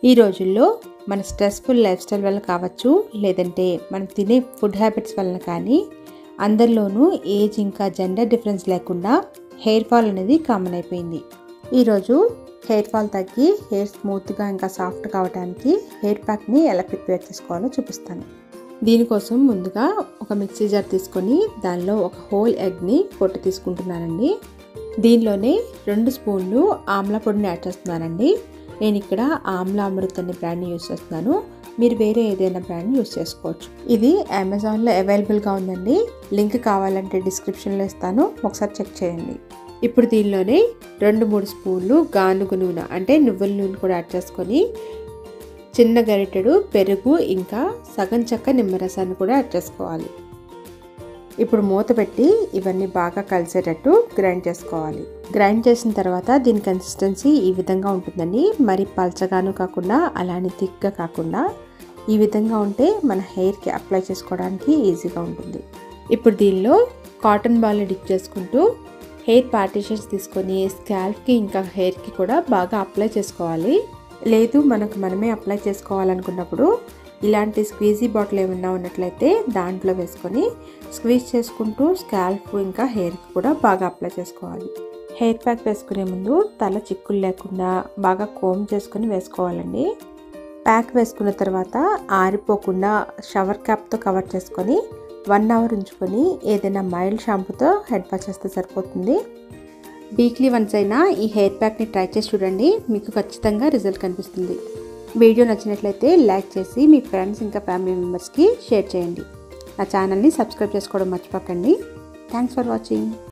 ఈ రోజుల్లో మన స్ట్రెస్ఫుల్ లైఫ్ స్టైల్ వల్ల కావచ్చు, లేదంటే మనం తినే ఫుడ్ హ్యాబిట్స్ వలన కానీ అందరిలోనూ ఏజ్ ఇంకా జెండర్ డిఫరెన్స్ లేకుండా హెయిర్ ఫాల్ అనేది కామన్ అయిపోయింది. ఈరోజు హెయిర్ ఫాల్ తగ్గి హెయిర్ స్మూత్గా ఇంకా సాఫ్ట్ కావడానికి హెయిర్ ప్యాక్ని ఎలా ప్రిపేర్ చేసుకోవాలో చూపిస్తాను. దీనికోసం ముందుగా ఒక మిక్సీ జార్ తీసుకొని దానిలో ఒక హోల్ ఎగ్ని పొట్టు తీసుకుంటున్నానండి. దీనిలోనే 2 స్పూన్లు ఆమ్లా పొడిని యాడ్ చేస్తున్నానండి. నేను ఇక్కడ ఆమ్లా అమృత్ అనే బ్రాండ్ని యూస్ చేస్తున్నాను. మీరు వేరే ఏదైనా బ్రాండ్ని యూస్ చేసుకోవచ్చు. ఇది అమెజాన్లో అవైలబుల్గా ఉందండి. లింక్ కావాలంటే డిస్క్రిప్షన్లో ఇస్తాను, ఒకసారి చెక్ చేయండి. ఇప్పుడు దీనిలోనే 2-3 స్పూన్లు గానుగ నూనె అంటే నువ్వుల నూనె కూడా యాడ్ చేసుకొని చిన్న గరిటెడు పెరుగు ఇంకా సగం చెక్క నిమ్మరసాన్ని కూడా యాడ్ చేసుకోవాలి. ఇప్పుడు మూత పెట్టి ఇవన్నీ బాగా కలిసేటట్టు గ్రైండ్ చేసుకోవాలి. గ్రైండ్ చేసిన తర్వాత దీని కన్సిస్టెన్సీ ఈ విధంగా ఉంటుందండి. మరి పల్చగాను కాకుండా అలానే థిక్గా కాకుండా ఈ విధంగా ఉంటే మన హెయిర్కి అప్లై చేసుకోవడానికి ఈజీగా ఉంటుంది. ఇప్పుడు దీనిలో కాటన్ బాల్ని డిప్ చేసుకుంటూ హెయిర్ పార్టిషన్స్ తీసుకొని స్కాల్ప్కి ఇంకా హెయిర్కి కూడా బాగా అప్లై చేసుకోవాలి. లేదు మనమే అప్లై చేసుకోవాలనుకున్నప్పుడు ఇలాంటి స్క్వీజీ బాటిల్ ఏమన్నా ఉన్నట్లయితే దాంట్లో వేసుకొని స్క్వీజ్ చేసుకుంటూ స్కాల్ప్ ఇంకా హెయిర్కి కూడా బాగా అప్లై చేసుకోవాలి. హెయిర్ ప్యాక్ వేసుకునే ముందు తల చిక్కులు లేకుండా బాగా కోమ్ చేసుకొని వేసుకోవాలండి. ప్యాక్ వేసుకున్న తర్వాత ఆరిపోకుండా షవర్ క్యాప్తో కవర్ చేసుకొని 1 అవర్ ఉంచుకొని ఏదైనా మైల్డ్ షాంపూతో హెడ్ వాష్ చేస్తే సరిపోతుంది. వీక్లీ వన్స్ అయినా ఈ హెయిర్ ప్యాక్ని ట్రై చేసి చూడండి, మీకు ఖచ్చితంగా రిజల్ట్ కనిపిస్తుంది. వీడియో నచ్చినట్లయితే లైక్ చేసి మీ ఫ్రెండ్స్ ఇంకా ఫ్యామిలీ మెంబర్స్కి షేర్ చేయండి. నా ఛానల్ని సబ్స్క్రైబ్ చేసుకోవడం మర్చిపోకండి. Thanks for watching.